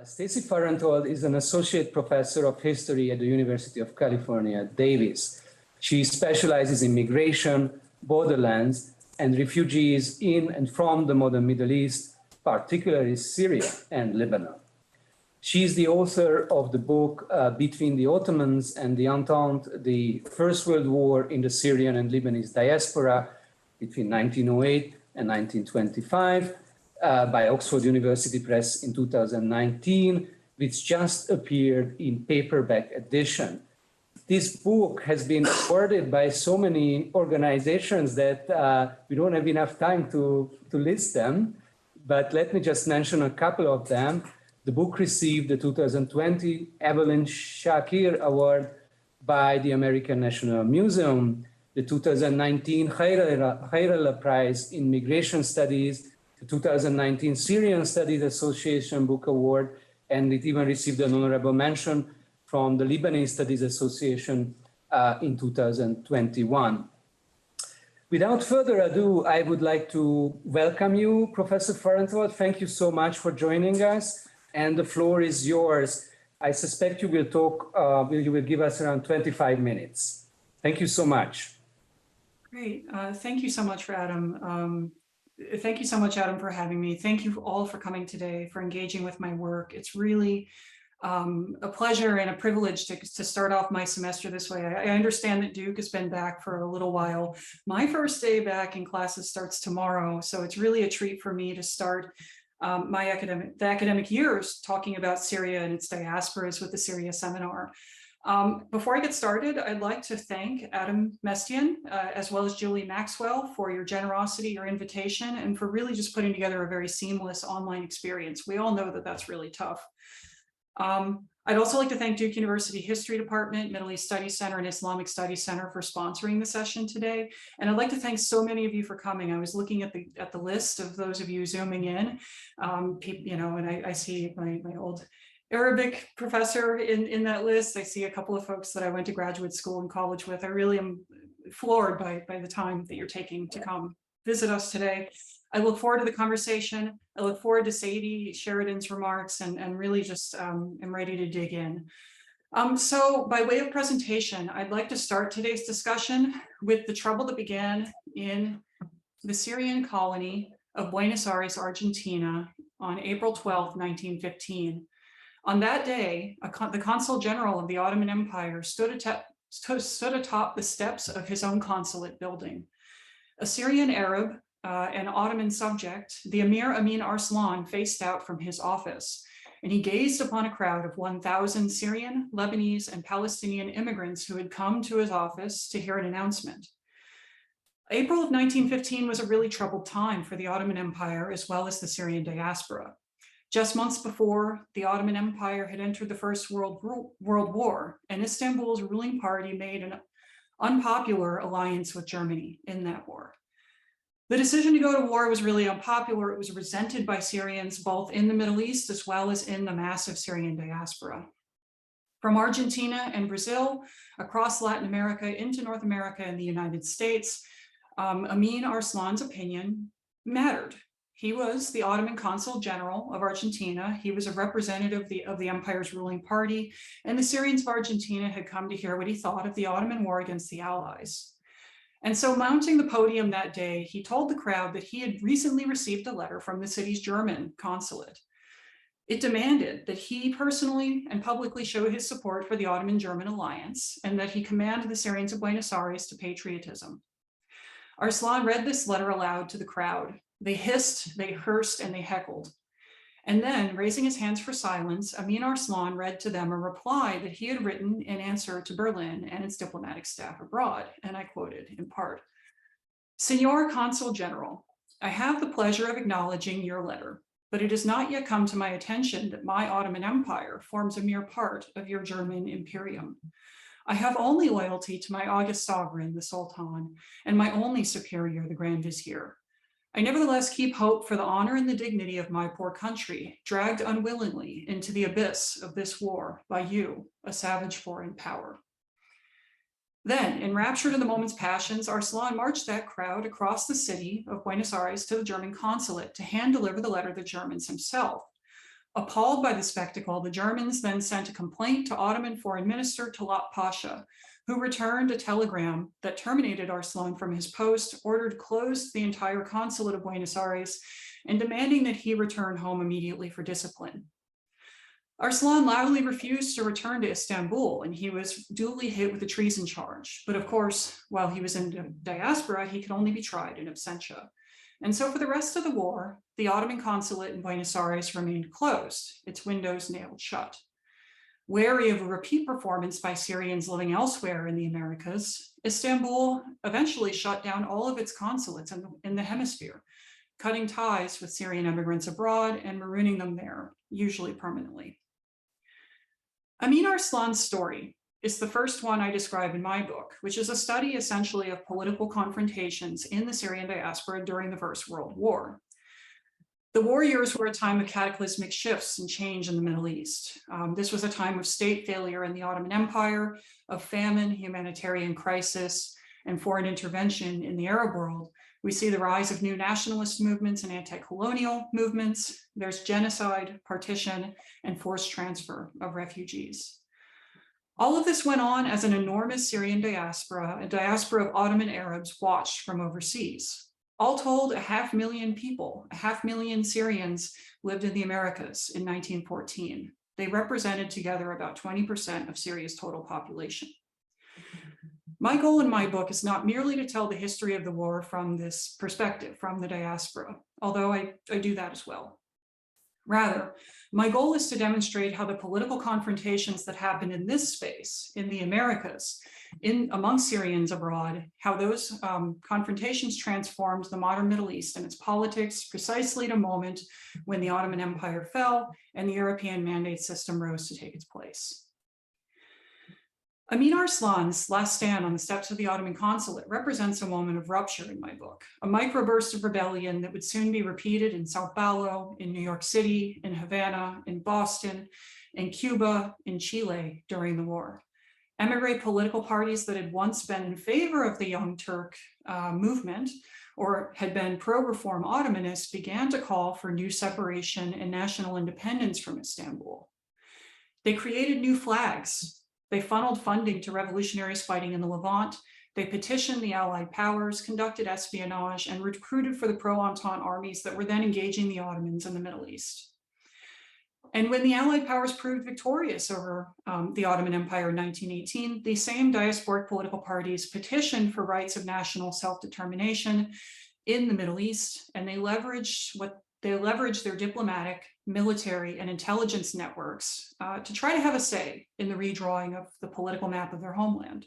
Stacy Fahrenthold is an associate professor of history at the University of California, Davis. She specializes in migration, borderlands, and refugees in and from the modern Middle East, particularly Syria and Lebanon. She is the author of the book Between the Ottomans and the Entente, the First World War in the Syrian and Lebanese Diaspora between 1908 and 1925, by Oxford University Press in 2019, which just appeared in paperback edition. This book has been awarded by so many organizations that we don't have enough time to list them, but let me just mention a couple of them. The book received the 2020 Evelyn Shakir Award by the American National Museum, the 2019 Khairallah Prize in Migration Studies, the 2019 Syrian Studies Association Book Award, and it even received an honorable mention from the Lebanese Studies Association in 2021. Without further ado, I would like to welcome you, Professor Fahrenthold. Thank you so much for joining us, and the floor is yours. I suspect you will talk, you will give us around 25 minutes. Thank you so much. Great. Thank you so much, Adam. Thank you so much, Adam, for having me. Thank you all for coming today, for engaging with my work. It's really a pleasure and a privilege to start off my semester this way. I understand that Duke has been back for a little while. My first day back in classes starts tomorrow, so it's really a treat for me to start the academic years talking about Syria and its diasporas with the Syria seminar. Before I get started, I'd like to thank Adam Mestian, as well as Julie Maxwell, for your generosity, your invitation, and for really just putting together a very seamless online experience. We all know that that's really tough. I'd also like to thank Duke University History Department, Middle East Studies Center, and Islamic Studies Center for sponsoring the session today. And I'd like to thank so many of you for coming. I was looking at the list of those of you zooming in, and I see my old Arabic professor in that list. I see a couple of folks that I went to graduate school and college with. I really am floored by the time that you're taking to come visit us today. I look forward to the conversation. I look forward to Sadie Sheridan's remarks, and really just am ready to dig in. So by way of presentation, I'd like to start today's discussion with the trouble that began in the Syrian colony of Buenos Aires, Argentina on April 12, 1915. On that day, the Consul General of the Ottoman Empire stood atop the steps of his own consulate building. A Syrian Arab, an Ottoman subject, the Emir Amin Arslan faced out from his office, and he gazed upon a crowd of 1,000 Syrian, Lebanese, and Palestinian immigrants who had come to his office to hear an announcement. April of 1915 was a really troubled time for the Ottoman Empire as well as the Syrian diaspora. Just months before, the Ottoman Empire had entered the First World War, and Istanbul's ruling party made an unpopular alliance with Germany in that war. The decision to go to war was really unpopular. It was resented by Syrians, both in the Middle East as well as in the massive Syrian diaspora. From Argentina and Brazil, across Latin America, into North America and the United States, Amin Arslan's opinion mattered. He was the Ottoman Consul General of Argentina. He was a representative of the empire's ruling party, and the Syrians of Argentina had come to hear what he thought of the Ottoman war against the Allies. And so, mounting the podium that day, he told the crowd that he had recently received a letter from the city's German consulate. It demanded that he personally and publicly show his support for the Ottoman-German alliance, and that he command the Syrians of Buenos Aires to patriotism. Arslan read this letter aloud to the crowd. They hissed, they cursed, and they heckled. And then, raising his hands for silence, Amin Arslan read to them a reply that he had written in answer to Berlin and its diplomatic staff abroad. And I quoted in part, "Senor Consul General, I have the pleasure of acknowledging your letter, but it has not yet come to my attention that my Ottoman Empire forms a mere part of your German imperium. I have only loyalty to my august sovereign, the Sultan, and my only superior, the Grand Vizier. I nevertheless keep hope for the honor and the dignity of my poor country, dragged unwillingly into the abyss of this war by you, a savage foreign power." Then, enraptured in the moment's passions, Arslan marched that crowd across the city of Buenos Aires to the German consulate to hand deliver the letter to the Germans himself. Appalled by the spectacle, the Germans then sent a complaint to Ottoman Foreign Minister Talat Pasha, who returned a telegram that terminated Arslan from his post, ordered closed the entire consulate of Buenos Aires, and demanding that he return home immediately for discipline. Arslan loudly refused to return to Istanbul, and he was duly hit with a treason charge. But of course, while he was in diaspora, he could only be tried in absentia. And so for the rest of the war, the Ottoman consulate in Buenos Aires remained closed, its windows nailed shut. Wary of a repeat performance by Syrians living elsewhere in the Americas, Istanbul eventually shut down all of its consulates in the hemisphere, cutting ties with Syrian immigrants abroad and marooning them there, usually permanently. Amin Arslan's story is the first one I describe in my book, which is a study essentially of political confrontations in the Syrian diaspora during the First World War. The war years were a time of cataclysmic shifts and change in the Middle East. This was a time of state failure in the Ottoman Empire, of famine, humanitarian crisis, and foreign intervention in the Arab world. We see the rise of new nationalist movements and anti-colonial movements. There's genocide, partition, and forced transfer of refugees. All of this went on as an enormous Syrian diaspora, a diaspora of Ottoman Arabs watched from overseas. All told, 500,000 people, 500,000 Syrians lived in the Americas in 1914. They represented together about 20% of Syria's total population. My goal in my book is not merely to tell the history of the war from this perspective, from the diaspora, although I do that as well. Rather, my goal is to demonstrate how the political confrontations that happened in this space, in the Americas, among Syrians abroad, how those confrontations transformed the modern Middle East and its politics precisely at a moment when the Ottoman Empire fell and the European mandate system rose to take its place. Amin Arslan's last stand on the steps of the Ottoman consulate represents a moment of rupture in my book, a microburst of rebellion that would soon be repeated in Sao Paulo, in New York City, in Havana, in Boston, in Cuba, in Chile during the war. Emigre political parties that had once been in favor of the Young Turk movement or had been pro-reform Ottomanists began to call for new separation and national independence from Istanbul. They created new flags. They funneled funding to revolutionaries fighting in the Levant. They petitioned the Allied powers, conducted espionage, and recruited for the pro-Entente armies that were then engaging the Ottomans in the Middle East. And when the Allied powers proved victorious over the Ottoman Empire in 1918, these same diasporic political parties petitioned for rights of national self-determination in the Middle East, and they leveraged their diplomatic, military, and intelligence networks to try to have a say in the redrawing of the political map of their homeland.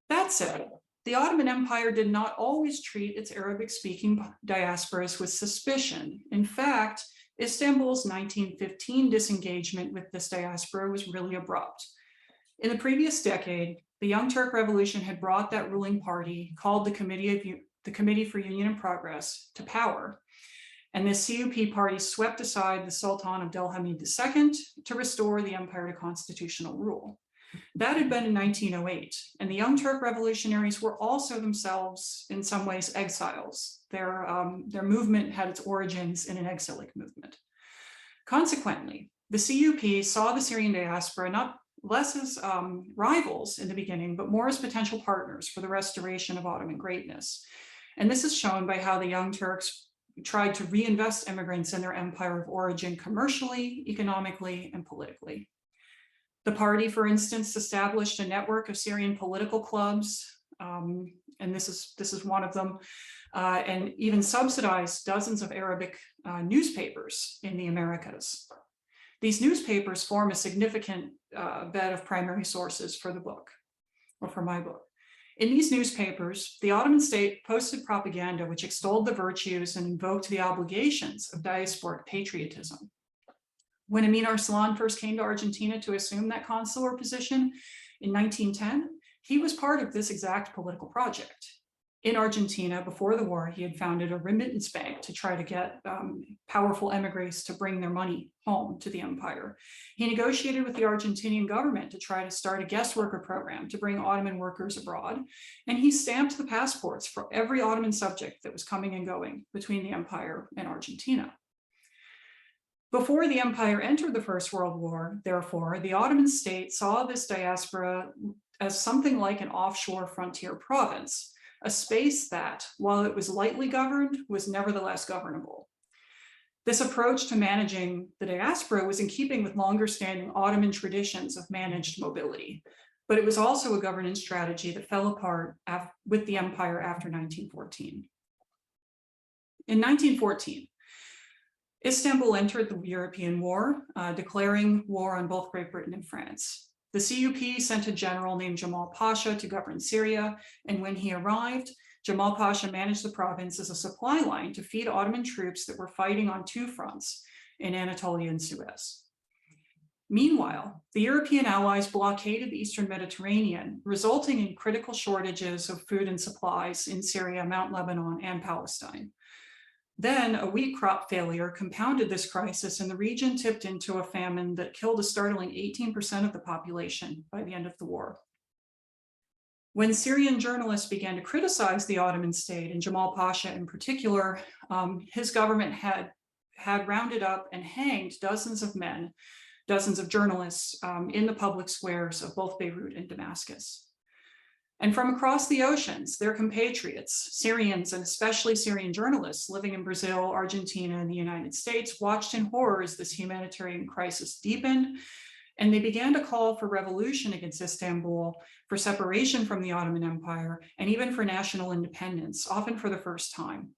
That said, the Ottoman Empire did not always treat its Arabic-speaking diasporas with suspicion. In fact, Istanbul's 1915 disengagement with this diaspora was really abrupt. In the previous decade, the Young Turk Revolution had brought that ruling party, called the Committee for Union and Progress, to power. And the CUP party swept aside the Sultan Abdülhamid II to restore the empire to constitutional rule. That had been in 1908, and the Young Turk revolutionaries were also themselves, in some ways, exiles. Their movement had its origins in an exilic movement. Consequently, the CUP saw the Syrian diaspora not less as rivals in the beginning, but more as potential partners for the restoration of Ottoman greatness. And this is shown by how the Young Turks tried to reinvest immigrants in their empire of origin commercially, economically, and politically. The party, for instance, established a network of Syrian political clubs, and this is one of them, and even subsidized dozens of Arabic newspapers in the Americas. These newspapers form a significant bed of primary sources for the book, or for my book. In these newspapers, the Ottoman state posted propaganda which extolled the virtues and invoked the obligations of diasporic patriotism. When Amin Arslan first came to Argentina to assume that consular position in 1910, he was part of this exact political project. In Argentina, before the war, he had founded a remittance bank to try to get powerful emigres to bring their money home to the empire. He negotiated with the Argentinian government to try to start a guest worker program to bring Ottoman workers abroad. And he stamped the passports for every Ottoman subject that was coming and going between the empire and Argentina. Before the empire entered the First World War, therefore, the Ottoman state saw this diaspora as something like an offshore frontier province, a space that, while it was lightly governed, was nevertheless governable. This approach to managing the diaspora was in keeping with longer-standing Ottoman traditions of managed mobility, but it was also a governance strategy that fell apart with the empire after 1914. In 1914, Istanbul entered the European War, declaring war on both Great Britain and France. The CUP sent a general named Jamal Pasha to govern Syria, and when he arrived, Jamal Pasha managed the province as a supply line to feed Ottoman troops that were fighting on two fronts, in Anatolia and Suez. Meanwhile, the European allies blockaded the Eastern Mediterranean, resulting in critical shortages of food and supplies in Syria, Mount Lebanon, and Palestine. Then a wheat crop failure compounded this crisis, and the region tipped into a famine that killed a startling 18% of the population by the end of the war. When Syrian journalists began to criticize the Ottoman state, and Jamal Pasha in particular, his government had rounded up and hanged dozens of men, dozens of journalists in the public squares of both Beirut and Damascus. And from across the oceans, their compatriots, Syrians, and especially Syrian journalists living in Brazil, Argentina, and the United States, watched in horror as this humanitarian crisis deepened, and they began to call for revolution against Istanbul, for separation from the Ottoman Empire, and even for national independence, often for the first time.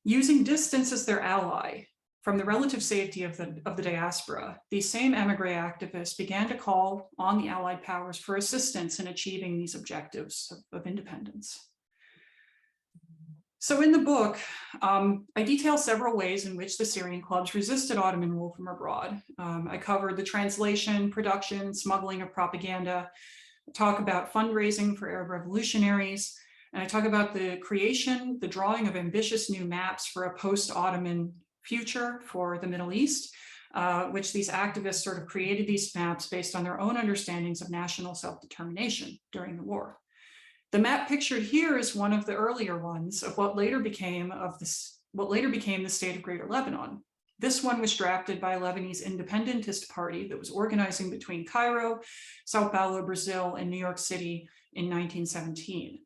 Using distance as their ally, from the relative safety of the diaspora, these same émigré activists began to call on the Allied powers for assistance in achieving these objectives of independence. So in the book, I detail several ways in which the Syrian clubs resisted Ottoman rule from abroad. I covered the translation, production, smuggling of propaganda, talk about fundraising for Arab revolutionaries, and I talk about the creation, the drawing of ambitious new maps for a post-Ottoman future for the Middle East, which these activists sort of created these maps based on their own understandings of national self-determination during the war. The map pictured here is one of the earlier ones of what later became the state of Greater Lebanon. This one was drafted by a Lebanese independentist party that was organizing between Cairo, Sao Paulo, Brazil, and New York City in 1917.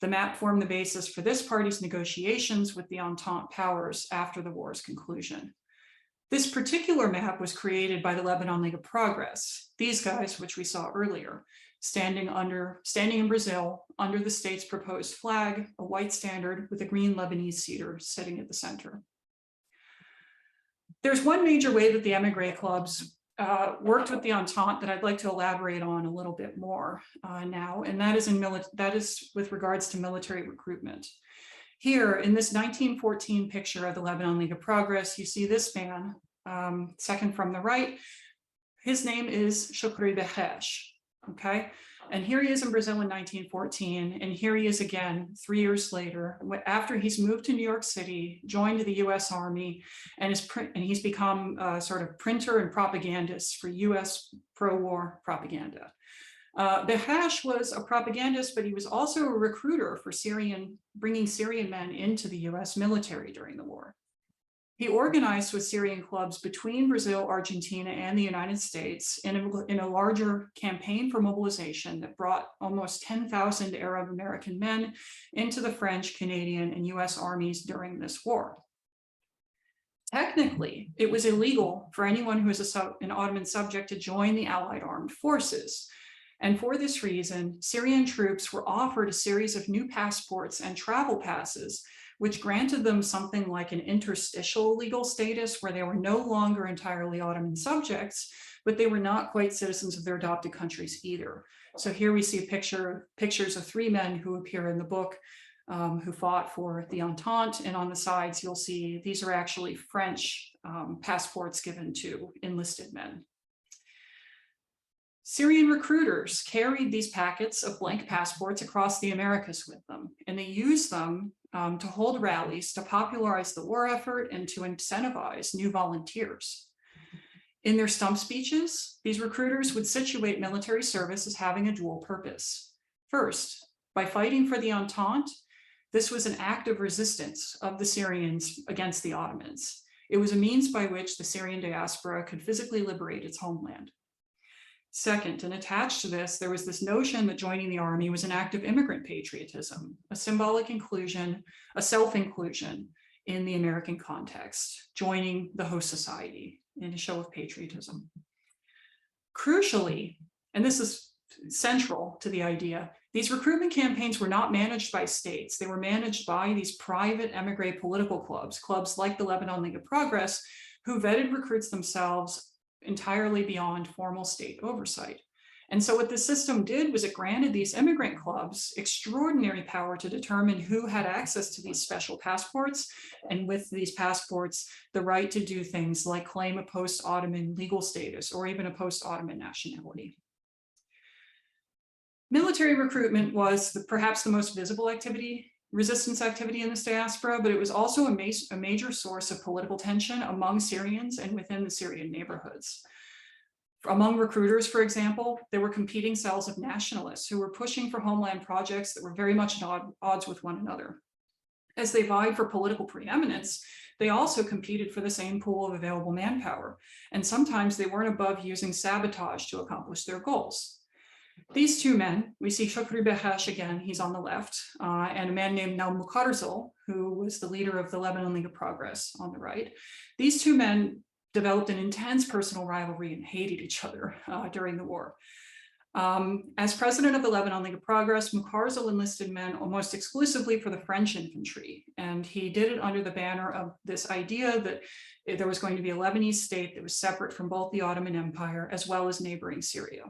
The map formed the basis for this party's negotiations with the Entente powers after the war's conclusion. This particular map was created by the Lebanon League of Progress, these guys, which we saw earlier, standing in Brazil under the state's proposed flag, a white standard with a green Lebanese cedar sitting at the center. There's one major way that the émigré clubs worked with the Entente that I'd like to elaborate on a little bit more now, and that is with regards to military recruitment. Here in this 1914 picture of the Lebanon League of Progress, you see this man, second from the right. His name is Shukri Behesh, okay? And here he is in Brazil in 1914, and here he is again 3 years later, after he's moved to New York City, joined the US Army, and he's become a sort of printer and propagandist for US pro-war propaganda. Behesh was a propagandist, but he was also a recruiter for bringing Syrian men into the US military during the war. He organized with Syrian clubs between Brazil, Argentina, and the United States in a larger campaign for mobilization that brought almost 10,000 Arab American men into the French, Canadian, and US armies during this war. Technically, it was illegal for anyone who is an Ottoman subject to join the Allied armed forces. And for this reason, Syrian troops were offered a series of new passports and travel passes, which granted them something like an interstitial legal status where they were no longer entirely Ottoman subjects, but they were not quite citizens of their adopted countries either. So here we see pictures of 3 men who appear in the book who fought for the Entente, and on the sides you'll see these are actually French passports given to enlisted men. Syrian recruiters carried these packets of blank passports across the Americas with them, and they used them to hold rallies to popularize the war effort and to incentivize new volunteers. In their stump speeches, these recruiters would situate military service as having a dual purpose. First, by fighting for the Entente, this was an act of resistance of the Syrians against the Ottomans. It was a means by which the Syrian diaspora could physically liberate its homeland. Second, and attached to this, there was this notion that joining the army was an act of immigrant patriotism, a symbolic inclusion, a self-inclusion in the American context, joining the host society in a show of patriotism. Crucially, and this is central to the idea, these recruitment campaigns were not managed by states. They were managed by these private emigre political clubs, clubs like the Lebanon League of Progress, who vetted recruits themselves entirely beyond formal state oversight. And so what the system did was it granted these immigrant clubs extraordinary power to determine who had access to these special passports, and with these passports, the right to do things like claim a post-Ottoman legal status or even a post-Ottoman nationality. Military recruitment was perhaps the most visible resistance activity in this diaspora, but it was also a major source of political tension among Syrians and within the Syrian neighborhoods. Among recruiters, for example, there were competing cells of nationalists who were pushing for homeland projects that were very much at odds with one another. As they vied for political preeminence, they also competed for the same pool of available manpower, and sometimes they weren't above using sabotage to accomplish their goals. These two men, we see Shukri Behash again, he's on the left, and a man named Naum Muqarzel, who was the leader of the Lebanon League of Progress on the right. These two men developed an intense personal rivalry and hated each other during the war. As president of the Lebanon League of Progress, Muqarzel enlisted men almost exclusively for the French infantry, and he did it under the banner of this idea that there was going to be a Lebanese state that was separate from both the Ottoman Empire as well as neighboring Syria.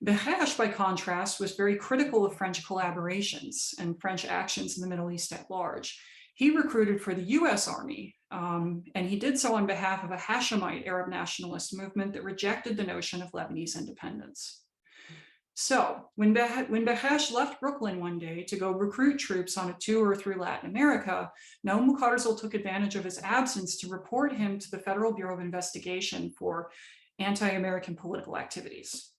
Behash, by contrast, was very critical of French collaborations and French actions in the Middle East at large. He recruited for the US Army, and he did so on behalf of a Hashemite Arab nationalist movement that rejected the notion of Lebanese independence. So when Behash left Brooklyn one day to go recruit troops on a tour through Latin America, Naum Muqarzel took advantage of his absence to report him to the Federal Bureau of Investigation for anti-American political activities.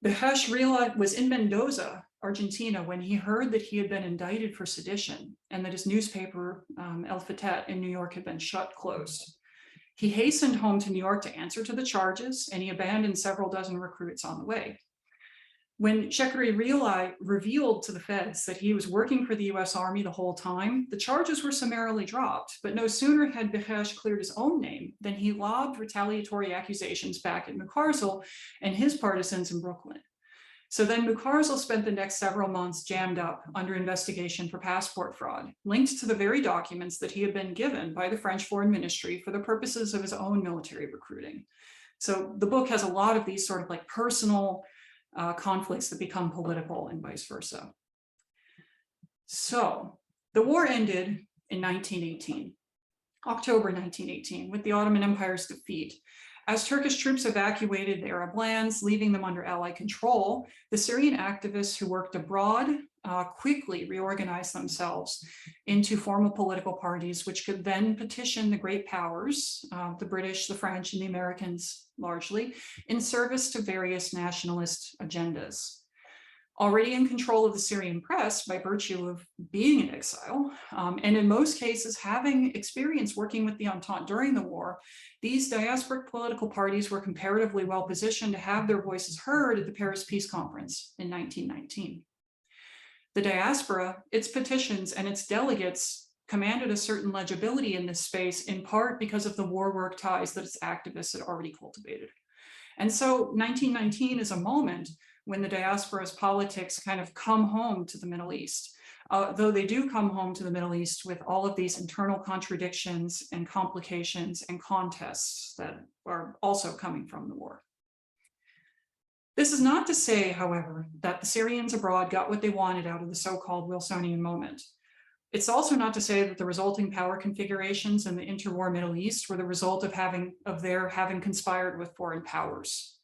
Behash was in Mendoza, Argentina, when he heard that he had been indicted for sedition and that his newspaper, El Fatet in New York, had been closed. He hastened home to New York to answer to the charges, and he abandoned several dozen recruits on the way. When Shekari revealed to the feds that he was working for the US Army the whole time, the charges were summarily dropped, but no sooner had Behash cleared his own name than he lobbed retaliatory accusations back at Muqarzel and his partisans in Brooklyn. So then Muqarzel spent the next several months jammed up under investigation for passport fraud, linked to the very documents that he had been given by the French Foreign Ministry for the purposes of his own military recruiting. So the book has a lot of these sort of like personal conflicts that become political and vice versa. So the war ended in 1918, October 1918, with the Ottoman Empire's defeat. As Turkish troops evacuated the Arab lands, leaving them under Allied control, the Syrian activists who worked abroad quickly reorganized themselves into formal political parties, which could then petition the great powers, the British, the French, and the Americans largely, in service to various nationalist agendas. Already in control of the Syrian press by virtue of being in exile, and in most cases having experience working with the Entente during the war, these diasporic political parties were comparatively well positioned to have their voices heard at the Paris Peace Conference in 1919. The diaspora, its petitions, and its delegates commanded a certain legibility in this space, in part because of the war work ties that its activists had already cultivated. And so 1919 is a moment when the diaspora's politics kind of come home to the Middle East, though they do come home to the Middle East with all of these internal contradictions and complications and contests that are also coming from the war. This is not to say, however, that the Syrians abroad got what they wanted out of the so-called Wilsonian moment. It's also not to say that the resulting power configurations in the interwar Middle East were the result of their having conspired with foreign powers.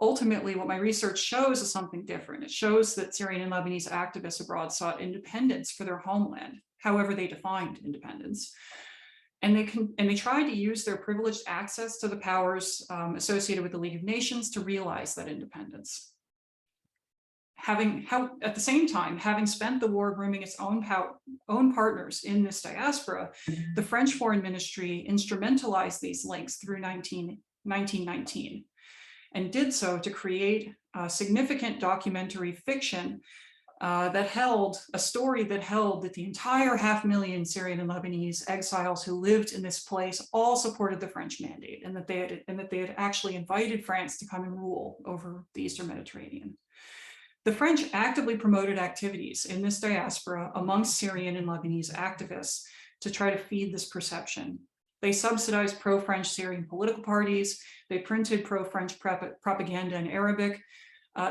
Ultimately, what my research shows is something different. It shows that Syrian and Lebanese activists abroad sought independence for their homeland, however they defined independence. And they tried to use their privileged access to the powers associated with the League of Nations to realize that independence. at the same time, having spent the war grooming its own partners in this diaspora, the French Foreign Ministry instrumentalized these links through 1919 and did so to create significant documentary fiction that held a story that held that the entire 500,000 Syrian and Lebanese exiles who lived in this place all supported the French mandate, and that they had actually invited France to come and rule over the Eastern Mediterranean. The French actively promoted activities in this diaspora amongst Syrian and Lebanese activists to try to feed this perception. They subsidized pro-French Syrian political parties. They printed pro-French propaganda in Arabic.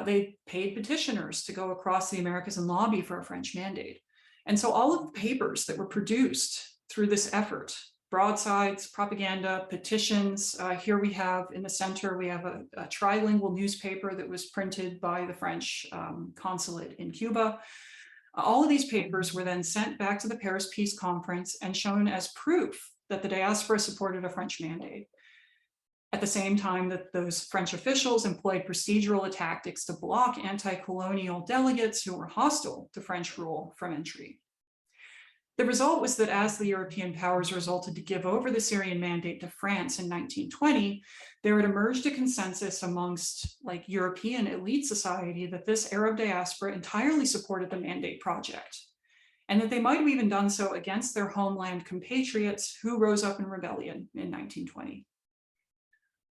They paid petitioners to go across the Americas and lobby for a French mandate. And so all of the papers that were produced through this effort, broadsides, propaganda, petitions, here we have in the center, we have a trilingual newspaper that was printed by the French consulate in Cuba. All of these papers were then sent back to the Paris Peace Conference and shown as proof that the diaspora supported a French mandate. At the same time that those French officials employed procedural tactics to block anti-colonial delegates who were hostile to French rule from entry. The result was that as the European powers resulted to give over the Syrian mandate to France in 1920, there had emerged a consensus amongst European elite society that this Arab diaspora entirely supported the mandate project, and that they might have even done so against their homeland compatriots who rose up in rebellion in 1920.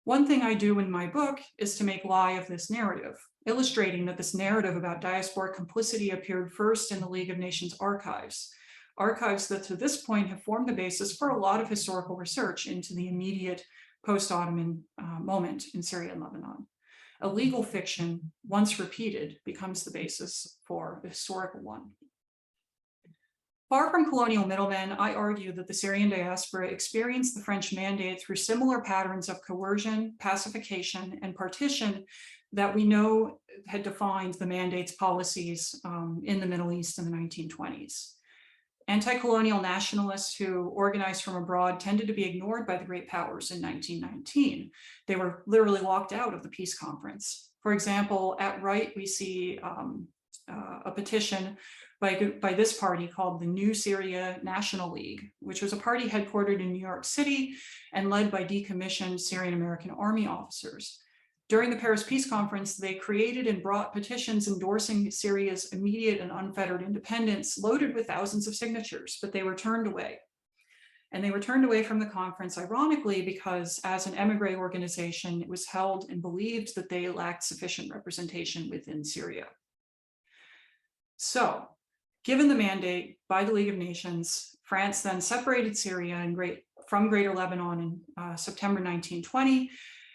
One thing I do in my book is to make lie of this narrative, illustrating that this narrative about diasporic complicity appeared first in the League of Nations archives that to this point have formed the basis for a lot of historical research into the immediate post-Ottoman moment in Syria and Lebanon. A legal fiction, once repeated, becomes the basis for a historical one. Far from colonial middlemen, I argue that the Syrian diaspora experienced the French mandate through similar patterns of coercion, pacification, and partition that we know had defined the mandate's policies in the Middle East in the 1920s. Anti-colonial nationalists who organized from abroad tended to be ignored by the great powers in 1919. They were literally locked out of the peace conference. For example, at right, we see a petition by this party called the New Syria National League, which was a party headquartered in New York City and led by decommissioned Syrian American Army officers. During the Paris Peace Conference, they created and brought petitions endorsing Syria's immediate and unfettered independence, loaded with thousands of signatures, but they were turned away. And they were turned away from the conference, ironically, because as an emigre organization, it was held and believed that they lacked sufficient representation within Syria. So, given the mandate by the League of Nations, France then separated Syria from Greater Lebanon in September 1920,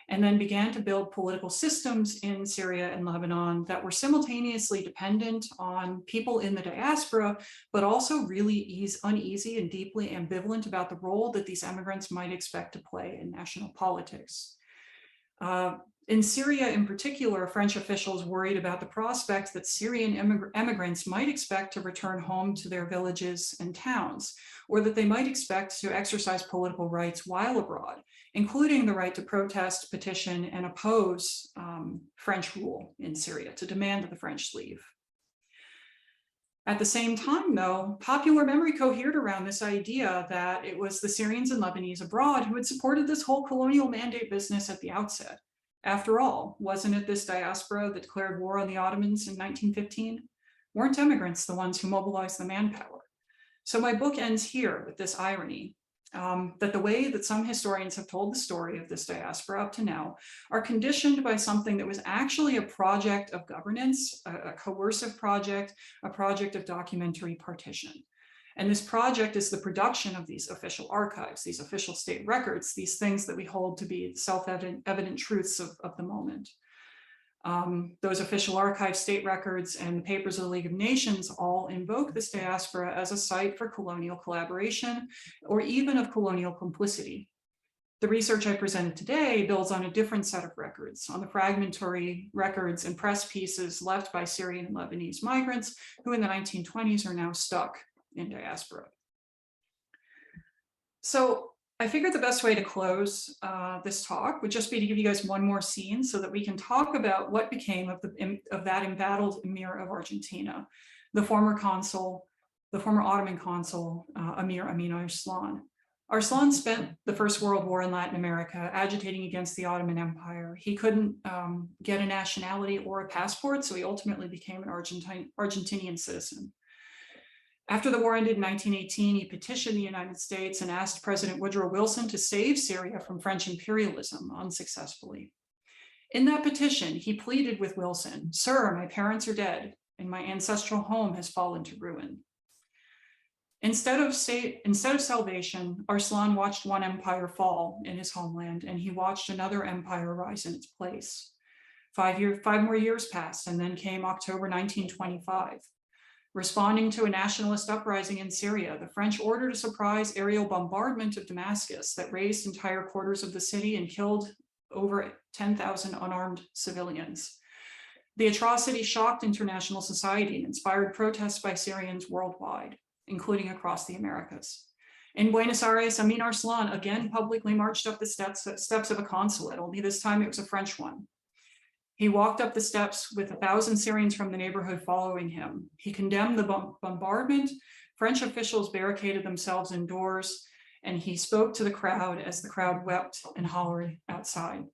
and then began to build political systems in Syria and Lebanon that were simultaneously dependent on people in the diaspora, but also really uneasy and deeply ambivalent about the role that these immigrants might expect to play in national politics. In Syria in particular, French officials worried about the prospect that Syrian immigrants might expect to return home to their villages and towns, or that they might expect to exercise political rights while abroad, including the right to protest, petition, and oppose French rule in Syria, to demand that the French leave. At the same time, though, popular memory cohered around this idea that it was the Syrians and Lebanese abroad who had supported this whole colonial mandate business at the outset. After all, wasn't it this diaspora that declared war on the Ottomans in 1915? Weren't immigrants the ones who mobilized the manpower? So my book ends here with this irony, that the way that some historians have told the story of this diaspora up to now are conditioned by something that was actually a project of governance, a coercive project, a project of documentary partition. And this project is the production of these official archives, these official state records, these things that we hold to be self-evident truths of the moment. Those official archive state records and the papers of the League of Nations all invoke this diaspora as a site for colonial collaboration or even of colonial complicity. The research I presented today builds on a different set of records, on the fragmentary records and press pieces left by Syrian and Lebanese migrants who in the 1920s are now stuck in diaspora. So I figured the best way to close this talk would just be to give you guys one more scene so that we can talk about what became of that embattled emir of Argentina, the former Ottoman consul, Emir Amin Arslan. Arslan spent the First World War in Latin America agitating against the Ottoman Empire. He couldn't get a nationality or a passport, so he ultimately became an Argentinian citizen. After the war ended in 1918, he petitioned the United States and asked President Woodrow Wilson to save Syria from French imperialism unsuccessfully. In that petition, he pleaded with Wilson, "Sir, my parents are dead, and my ancestral home has fallen to ruin." Instead of salvation, Arslan watched one empire fall in his homeland, and he watched another empire rise in its place. 5 more years passed, and then came October 1925. Responding to a nationalist uprising in Syria, the French ordered a surprise aerial bombardment of Damascus that razed entire quarters of the city and killed over 10,000 unarmed civilians. The atrocity shocked international society and inspired protests by Syrians worldwide, including across the Americas. In Buenos Aires, Amin Arslan again publicly marched up the steps of a consulate, only this time it was a French one. He walked up the steps with 1,000 Syrians from the neighborhood following him. He condemned the bombardment. French officials barricaded themselves indoors, and he spoke to the crowd as the crowd wept and hollered outside.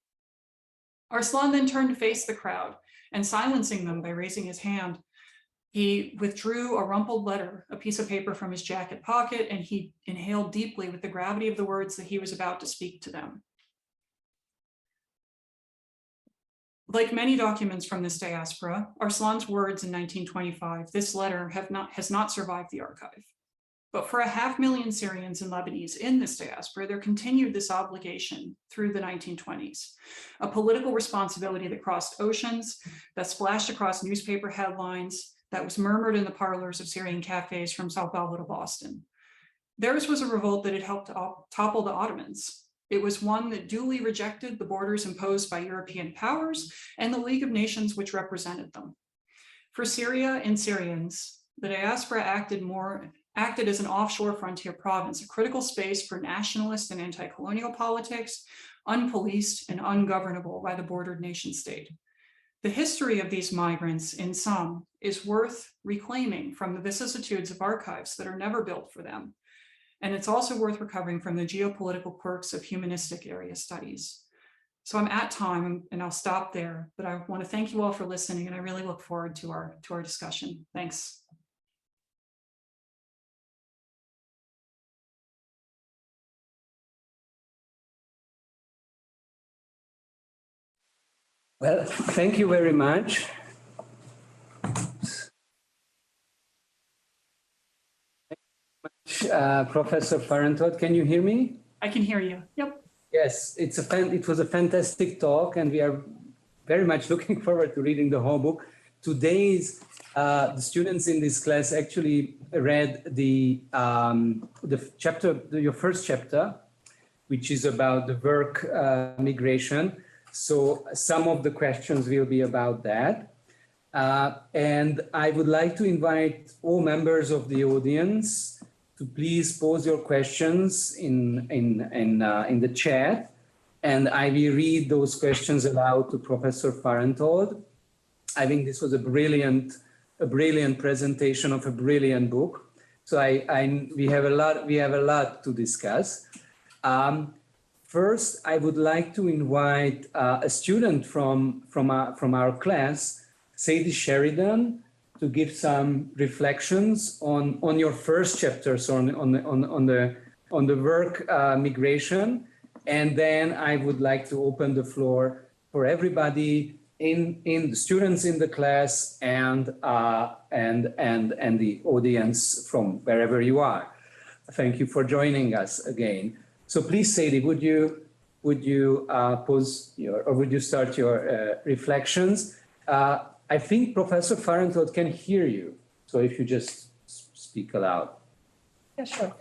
Arslan then turned to face the crowd, and silencing them by raising his hand, he withdrew a rumpled letter, a piece of paper from his jacket pocket, and he inhaled deeply with the gravity of the words that he was about to speak to them. Like many documents from this diaspora, Arslan's words in 1925, this letter has not survived the archive. But for 500,000 Syrians and Lebanese in this diaspora, there continued this obligation through the 1920s, a political responsibility that crossed oceans, that splashed across newspaper headlines, that was murmured in the parlors of Syrian cafes from Sao Paulo to Boston. Theirs was a revolt that had helped topple the Ottomans. It was one that duly rejected the borders imposed by European powers and the League of Nations which represented them. For Syria and Syrians, the diaspora acted as an offshore frontier province, a critical space for nationalist and anti-colonial politics, unpoliced and ungovernable by the bordered nation state. The history of these migrants, in sum, is worth reclaiming from the vicissitudes of archives that are never built for them. And it's also worth recovering from the geopolitical quirks of humanistic area studies. So I'm at time and I'll stop there, but I want to thank you all for listening, and I really look forward to our discussion. Thanks. Well, thank you very much. Professor Fahrenthold, can you hear me? I can hear you. Yep. Yes, it was a fantastic talk, and we are very much looking forward to reading the whole book. Today's the students in this class actually read the chapter, your first chapter, which is about the work migration. So some of the questions will be about that. And I would like to invite all members of the audience to please pose your questions in the chat. And I will read those questions aloud to Professor Fahrenthold. I think this was a brilliant presentation of a brilliant book. So we have a lot to discuss. First, I would like to invite a student from our class, Sadie Sheridan, to give some reflections on your first chapters on the work migration, and then I would like to open the floor for everybody in the students in the class and the audience from wherever you are. Thank you for joining us again. So please, Sadie, would you start your reflections? I think Professor Fahrenthold can hear you. So if you just speak aloud. Yeah, sure.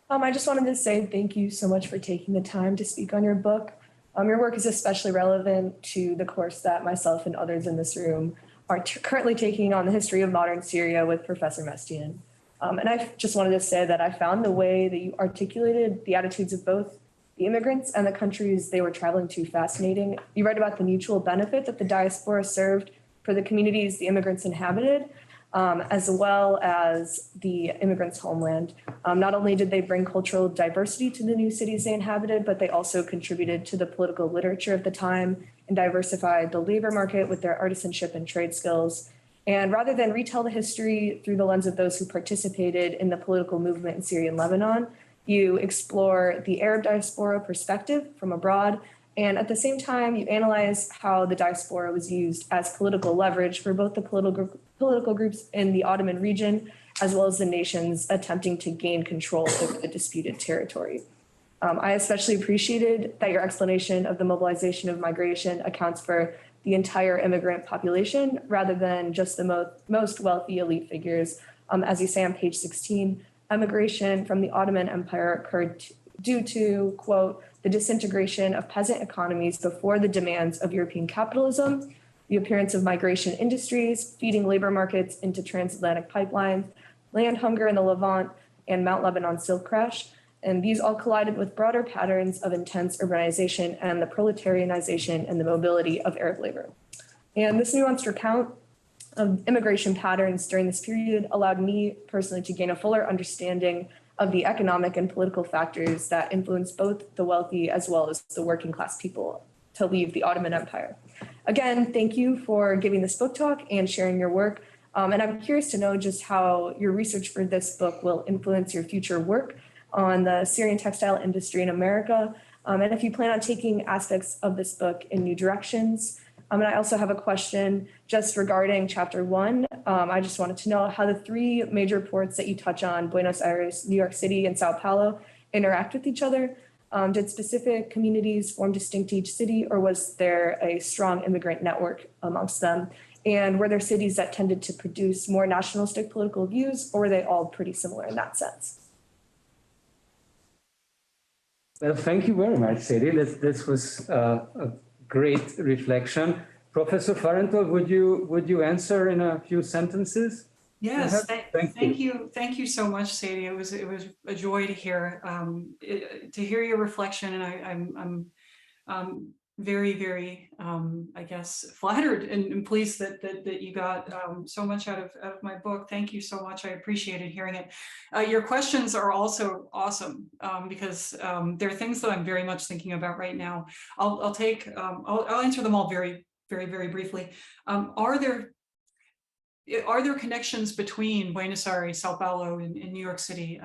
I just wanted to say thank you so much for taking the time to speak on your book. Your work is especially relevant to the course that myself and others in this room are currently taking on the history of modern Syria with Professor Mestian. And I just wanted to say that I found the way that you articulated the attitudes of both the immigrants and the countries they were traveling to fascinating. You write about the mutual benefit that the diaspora served for the communities the immigrants inhabited, as well as the immigrants' homeland. Not only did they bring cultural diversity to the new cities they inhabited, but they also contributed to the political literature of the time and diversified the labor market with their artisanship and trade skills. And rather than retell the history through the lens of those who participated in the political movement in Syria and Lebanon, you explore the Arab diaspora perspective from abroad. And at the same time, you analyze how the diaspora was used as political leverage for both the political groups in the Ottoman region, as well as the nations attempting to gain control over the disputed territory. I especially appreciated that your explanation of the mobilization of migration accounts for the entire immigrant population rather than just the most wealthy elite figures. As you say on page 16, emigration from the Ottoman Empire occurred due to, quote, the disintegration of peasant economies before the demands of European capitalism, the appearance of migration industries, feeding labor markets into transatlantic pipelines, land hunger in the Levant, and Mount Lebanon silk crash. And these all collided with broader patterns of intense urbanization and the proletarianization and the mobility of Arab labor. And this nuanced account of immigration patterns during this period allowed me personally to gain a fuller understanding of the economic and political factors that influenced both the wealthy as well as the working class people to leave the Ottoman Empire. Again, thank you for giving this book talk and sharing your work. And I'm curious to know just how your research for this book will influence your future work on the Syrian textile industry in America. And if you plan on taking aspects of this book in new directions. And I also have a question just regarding chapter 1. I just wanted to know how the 3 major ports that you touch on, Buenos Aires, New York City, and Sao Paulo, interact with each other. Did specific communities form distinct to each city, or was there a strong immigrant network amongst them? And were there cities that tended to produce more nationalistic political views, or were they all pretty similar in that sense? Well, thank you very much, Sadie. This was a great reflection. Professor Fahrenthold, would you answer in a few sentences? Yes, thank you so much, Sadie. It was a joy to hear your reflection, and I'm very I guess flattered and pleased that you got so much out of my book. Thank you so much. I appreciated hearing it. Your questions are also awesome because there are things that I'm very much thinking about right now. I'll answer them all very briefly. Are there connections between Buenos Aires, Sao Paulo, and New York City?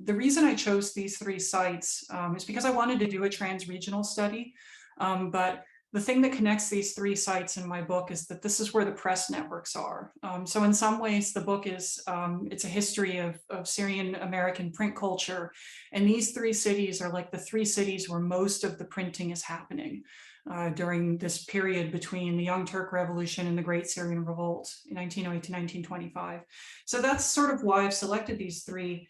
The reason I chose these 3 sites is because I wanted to do a trans-regional study. But the thing that connects these 3 sites in my book is that this is where the press networks are. So in some ways, the book is, it's a history of Syrian American print culture. And these 3 cities are like the 3 cities where most of the printing is happening during this period between the Young Turk Revolution and the Great Syrian Revolt in 1908 to 1925. So that's sort of why I've selected these 3.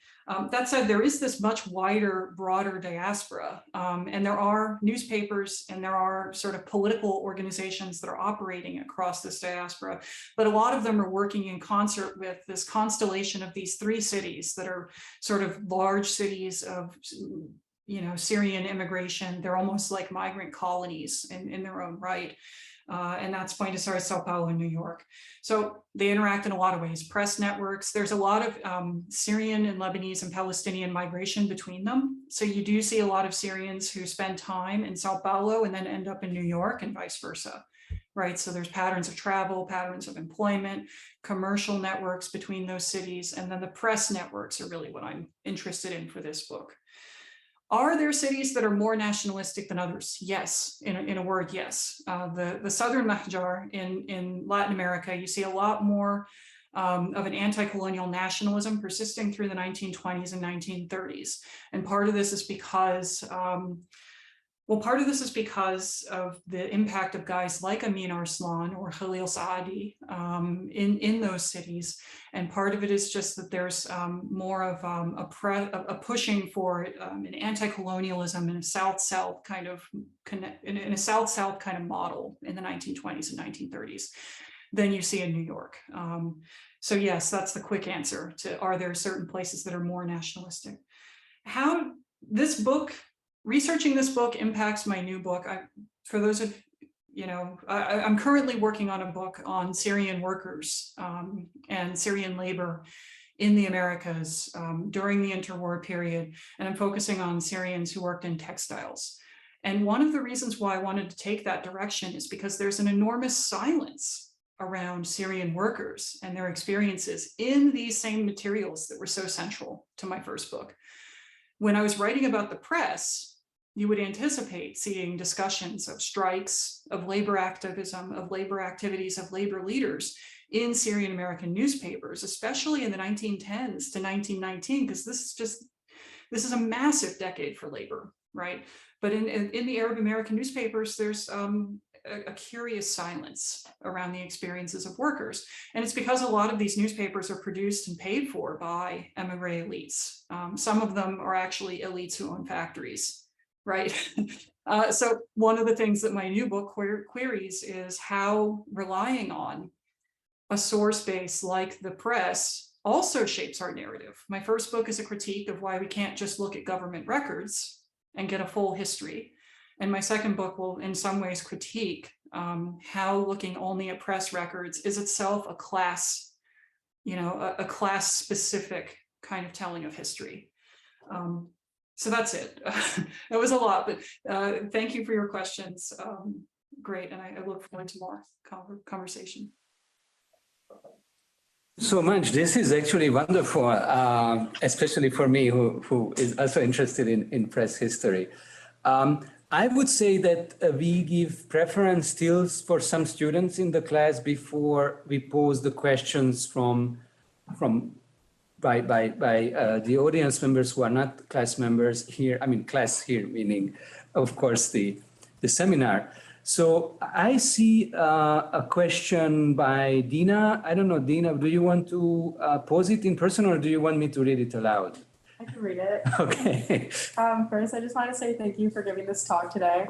That said, there is this much wider, broader diaspora, and there are newspapers and there are sort of political organizations that are operating across this diaspora, but a lot of them are working in concert with this constellation of these 3 cities that are sort of large cities of, Syrian immigration. They're almost like migrant colonies in their own right. And that's Buenos Aires, Sao Paulo, and New York. So they interact in a lot of ways. Press networks, there's a lot of Syrian and Lebanese and Palestinian migration between them. So you do see a lot of Syrians who spend time in Sao Paulo and then end up in New York and vice versa, right? So there's patterns of travel, patterns of employment, commercial networks between those cities. And then the press networks are really what I'm interested in for this book. Are there cities that are more nationalistic than others? Yes, in a word, yes. The Southern Mahjar in Latin America, you see a lot more of an anti-colonial nationalism persisting through the 1920s and 1930s. And part of this is because of the impact of guys like Amin Arslan or Khalil Saadi in those cities. And part of it is just that there's more of a pushing for an anti-colonialism in a South-South kind of model in the 1920s and 1930s than you see in New York. So yes, that's the quick answer to, are there certain places that are more nationalistic? How this book researching this book impacts my new book. For those of you know, I'm currently working on a book on Syrian workers and Syrian labor in the Americas during the interwar period, and I'm focusing on Syrians who worked in textiles. And one of the reasons why I wanted to take that direction is because there's an enormous silence around Syrian workers and their experiences in these same materials that were so central to my first book. When I was writing about the press, you would anticipate seeing discussions of strikes, of labor activism, of labor activities, of labor leaders in Syrian American newspapers, especially in the 1910s to 1919, because this is a massive decade for labor, right? But in the Arab American newspapers, there's a curious silence around the experiences of workers. And it's because a lot of these newspapers are produced and paid for by emigre elites. Some of them are actually elites who own factories. Right. So one of the things that my new book queries is how relying on a source base like the press also shapes our narrative. My first book is a critique of why we can't just look at government records and get a full history. And my second book will in some ways critique how looking only at press records is itself a class, you know, a class specific kind of telling of history. So that's it. That was a lot, but thank you for your questions. Great, and I look forward to more conversation. So much. This is actually wonderful, especially for me, who is also interested in press history. I would say that we give preference still for some students in the class before we pose the questions by the audience members who are not class members here. I mean, class here, meaning, of course, the seminar. So I see a question by Dina. I don't know, Dina, do you want to pose it in person or do you want me to read it aloud? I can read it. Okay. First, I just want to say thank you for giving this talk today.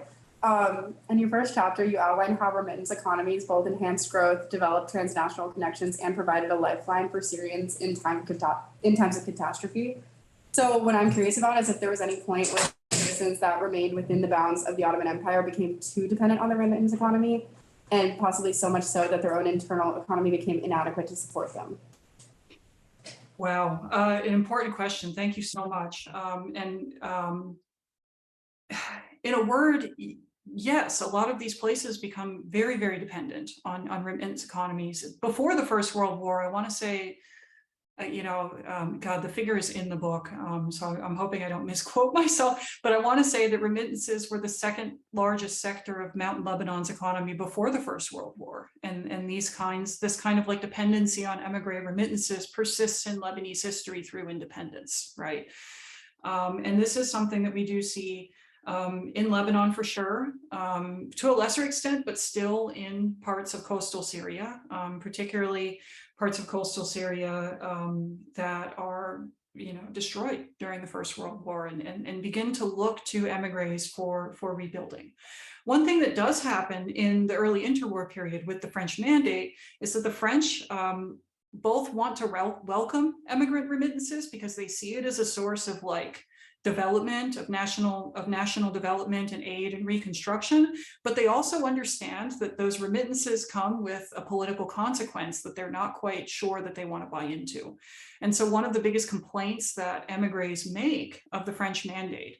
In your first chapter, you outlined how remittance economies both enhanced growth, developed transnational connections, and provided a lifeline for Syrians in times of catastrophe. So what I'm curious about is if there was any point where citizens that remained within the bounds of the Ottoman Empire became too dependent on the remittance economy, and possibly so much so that their own internal economy became inadequate to support them. Wow, an important question. Thank you so much. In a word, yes, a lot of these places become very, very dependent on remittance economies. Before the First World War, I want to say, God, the figure is in the book, so I'm hoping I don't misquote myself, but I want to say that remittances were the second largest sector of Mountain Lebanon's economy before the First World War. And this kind of like dependency on emigre remittances persists in Lebanese history through independence, right? And this is something that we do see in Lebanon for sure, to a lesser extent, but still in parts of coastal Syria, particularly parts of coastal Syria that are, destroyed during the First World War and begin to look to emigres for rebuilding. One thing that does happen in the early interwar period with the French mandate is that the French both want to welcome emigrant remittances because they see it as a source of development, of national development and aid and reconstruction, but they also understand that those remittances come with a political consequence that they're not quite sure that they want to buy into. And so one of the biggest complaints that emigres make of the French mandate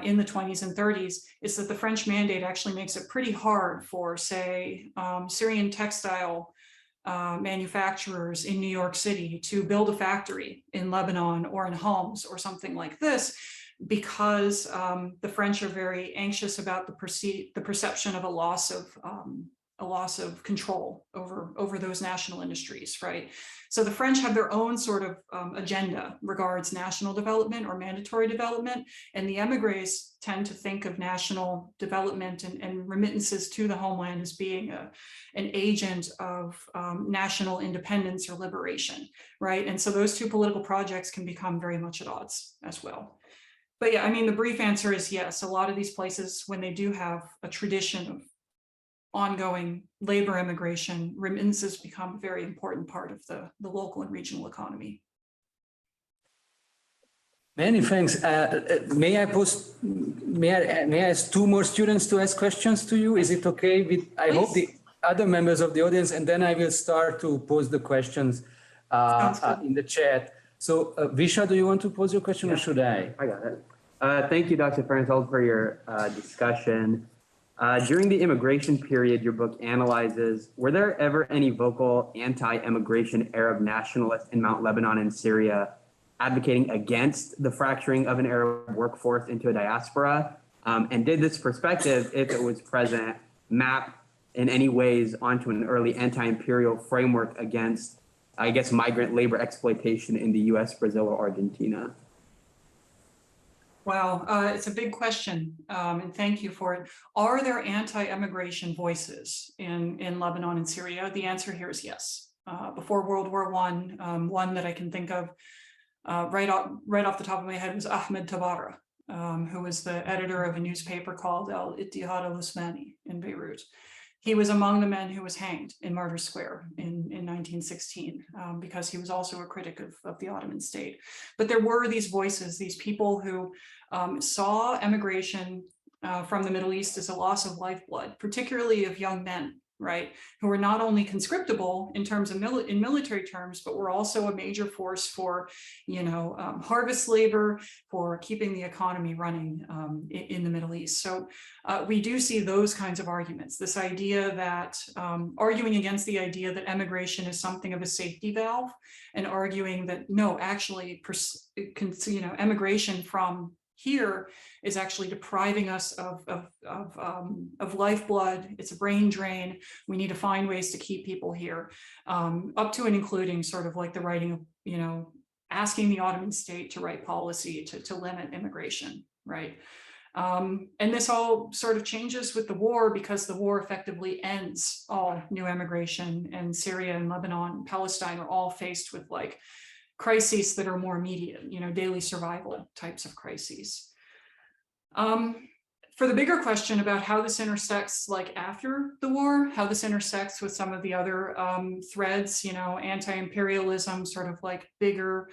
in the 20s and 30s is that the French mandate actually makes it pretty hard for, say, Syrian textile manufacturers in New York City to build a factory in Lebanon or in Homs or something like this, because the French are very anxious about the perception of a loss of control over those national industries, right? So the French have their own sort of agenda regards national development or mandatory development, and the emigres tend to think of national development and remittances to the homeland as being an agent of national independence or liberation, right? And so those two political projects can become very much at odds as well. But yeah, I mean, the brief answer is yes, a lot of these places, when they do have a tradition of ongoing labor immigration, remittances become a very important part of the local and regional economy. Many thanks. May I ask two more students to ask questions to you? Is it okay with, I hope the other members of the audience, and then I will start to pose the questions in the chat. So Visha, do you want to pose your question or should I? I got it. Thank you, Dr. Fahrenthold, for your discussion. During the immigration period your book analyzes, were there ever any vocal anti-immigration Arab nationalists in Mount Lebanon and Syria advocating against the fracturing of an Arab workforce into a diaspora? And did this perspective, if it was present, map in any ways onto an early anti-imperial framework against, I guess, migrant labor exploitation in the US, Brazil, or Argentina? Wow, it's a big question, and thank you for it. Are there anti-immigration voices in Lebanon and Syria? The answer here is yes. Before World War I, one that I can think of right off the top of my head was Ahmed Tabara, who was the editor of a newspaper called Al-Ittihad al-Usmani in Beirut. He was among the men who was hanged in Martyrs Square in 1916 because he was also a critic of the Ottoman state. But there were these voices, these people who saw emigration from the Middle East as a loss of lifeblood, particularly of young men, right, who were not only conscriptable in terms of in military terms, but were also a major force for, harvest labor, for keeping the economy running in the Middle East. So we do see those kinds of arguments. This idea that arguing against the idea that emigration is something of a safety valve, and arguing that no, actually, emigration from here is actually depriving us of lifeblood. It's a brain drain. We need to find ways to keep people here, up to and including sort of like the writing of, asking the Ottoman state to write policy to limit immigration, right? And this all sort of changes with the war because the war effectively ends all new immigration, and Syria and Lebanon and Palestine are all faced with like crises that are more immediate, daily survival types of crises. For the bigger question about how this intersects like after the war, how this intersects with some of the other threads, anti-imperialism, sort of like bigger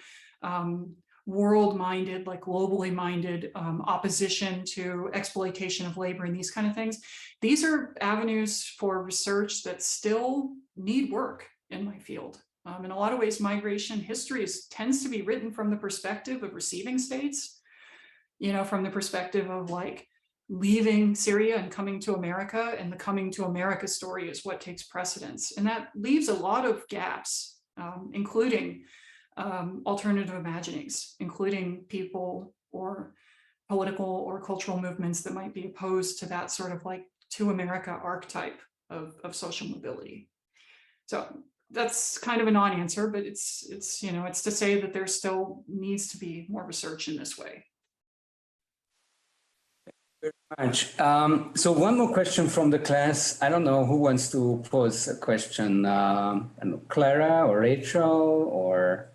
world-minded, like globally minded opposition to exploitation of labor and these kind of things. These are avenues for research that still need work in my field. In a lot of ways, migration history tends to be written from the perspective of receiving states, from the perspective of like leaving Syria and coming to America, and the coming to America story is what takes precedence. And that leaves a lot of gaps, including alternative imaginings, including people or political or cultural movements that might be opposed to that sort of like to America archetype of social mobility. So that's kind of a non-answer, but it's to say that there still needs to be more research in this way. Thank you very much. So one more question from the class. I don't know who wants to pose a question. I don't know, Clara or Rachel or.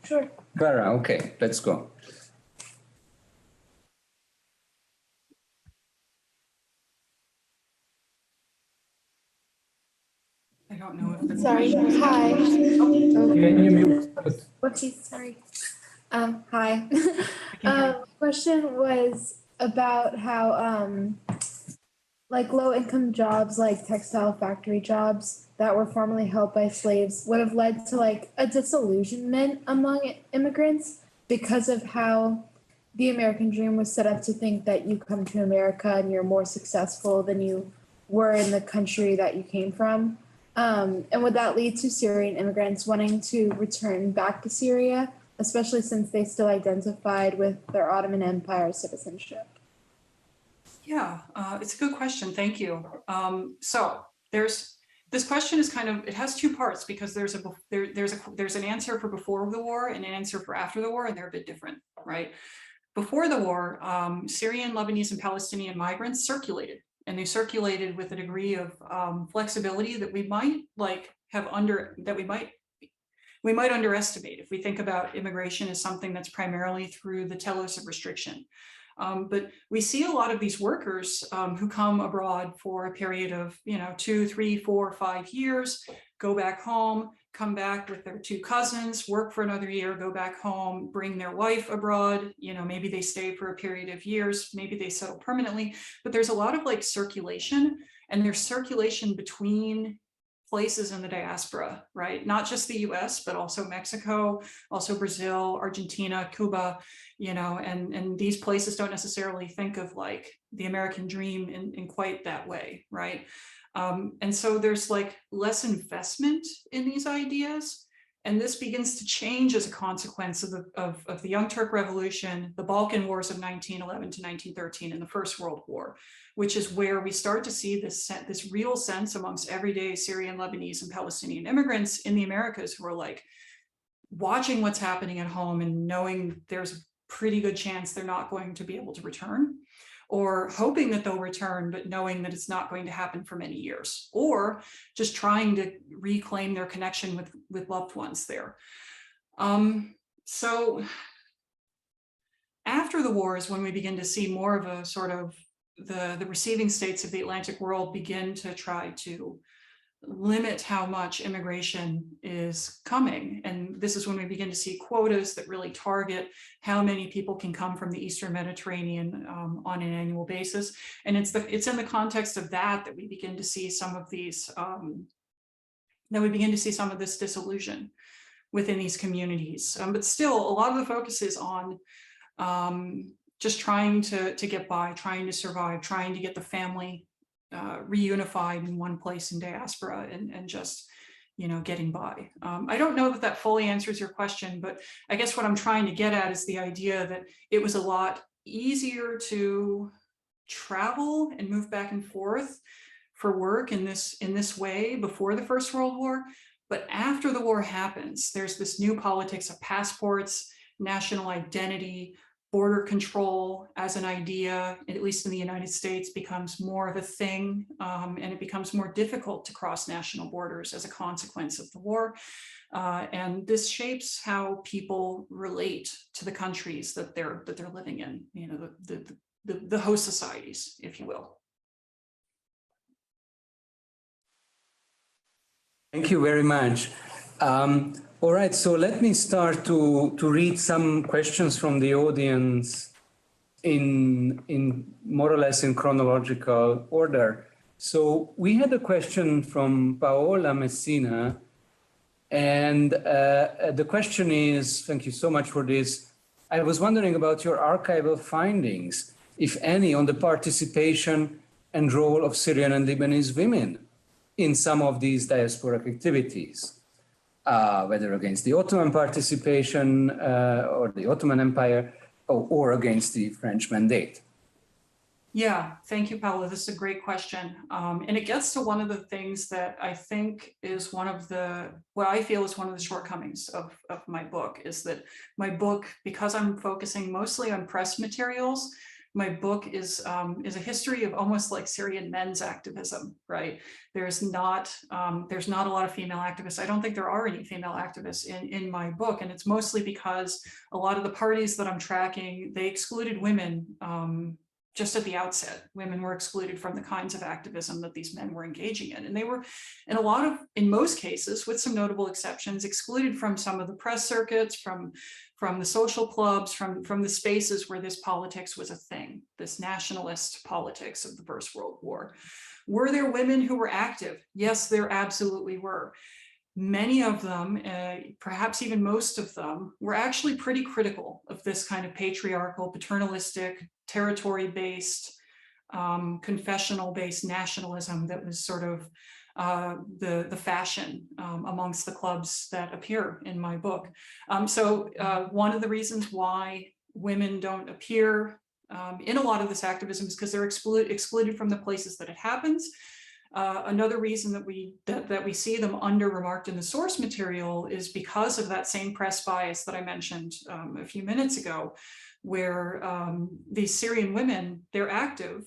Sure. Clara, okay, let's go. I don't know if that's. Sorry. Hi. Can you mute? Whoopsies. Sorry. Hi. Question was about how like low-income jobs, like textile factory jobs that were formerly held by slaves, would have led to like a disillusionment among immigrants because of how the American dream was set up to think that you come to America and you're more successful than you were in the country that you came from. And would that lead to Syrian immigrants wanting to return back to Syria, especially since they still identified with their Ottoman Empire citizenship? Yeah, it's a good question. Thank you. So this question is kind of, it has two parts because there's an answer for before the war and an answer for after the war, and they're a bit different, right? Before the war, Syrian, Lebanese, and Palestinian migrants circulated. And they circulated with a degree of flexibility that we might we might underestimate if we think about immigration as something that's primarily through the telos of restriction. But we see a lot of these workers who come abroad for a period of 2, 3, 4, 5 years, go back home, come back with their 2 cousins, work for another year, go back home, bring their wife abroad. You know, maybe they stay for a period of years, maybe they settle permanently, but there's a lot of like circulation, and there's circulation between places in the diaspora, right? Not just the US, but also Mexico, also Brazil, Argentina, Cuba, you know, and these places don't necessarily think of like the American dream in quite that way, right? And so there's like less investment in these ideas. And this begins to change as a consequence of the Young Turk Revolution, the Balkan Wars of 1911 to 1913, and the First World War, which is where we start to see this real sense amongst everyday Syrian, Lebanese, and Palestinian immigrants in the Americas who are like watching what's happening at home and knowing there's a pretty good chance they're not going to be able to return, or hoping that they'll return, but knowing that it's not going to happen for many years, or just trying to reclaim their connection with loved ones there. So after the war is when we begin to see more of a sort of the receiving states of the Atlantic world begin to try to limit how much immigration is coming. And this is when we begin to see quotas that really target how many people can come from the Eastern Mediterranean on an annual basis. And it's in the context of that we begin to see some of these, some of this disillusion within these communities. But still, a lot of the focus is on just trying to get by, trying to survive, trying to get the family reunified in one place in diaspora, and just, you know, getting by. I don't know that fully answers your question, but I guess what I'm trying to get at is the idea that it was a lot easier to travel and move back and forth for work in this way before the First World War. But after the war happens, there's this new politics of passports, national identity, border control as an idea, at least in the United States, becomes more of a thing, and it becomes more difficult to cross national borders as a consequence of the war. And this shapes how people relate to the countries that they're living in, you know, the host societies, if you will. Thank you very much. All right, so let me start to read some questions from the audience in more or less in chronological order. So we had a question from Paola Messina, and the question is, thank you so much for this. I was wondering about your archival findings, if any, on the participation and role of Syrian and Lebanese women in some of these diasporic activities. Whether against the Ottoman participation or the Ottoman Empire, or against the French mandate. Yeah, thank you, Paola. This is a great question. And it gets to one of the things that I think is what I feel is one of the shortcomings of my book, is that my book, because I'm focusing mostly on press materials, my book is a history of almost like Syrian men's activism, right? There's not a lot of female activists. I don't think there are any female activists in my book, and it's mostly because a lot of the parties that I'm tracking, they excluded women just at the outset. Women were excluded from the kinds of activism that these men were engaging in, and they were, in most cases, with some notable exceptions, excluded from some of the press circuits, from the social clubs, from the spaces where this politics was a thing, this nationalist politics of the First World War. Were there women who were active? Yes, there absolutely were. Many of them, perhaps even most of them, were actually pretty critical of this kind of patriarchal, paternalistic, territory-based, confessional-based nationalism that was sort of the fashion amongst the clubs that appear in my book. So one of the reasons why women don't appear in a lot of this activism is because they're excluded from the places that it happens. Another reason that we see them under-remarked in the source material is because of that same press bias that I mentioned a few minutes ago, where these Syrian women, they're active.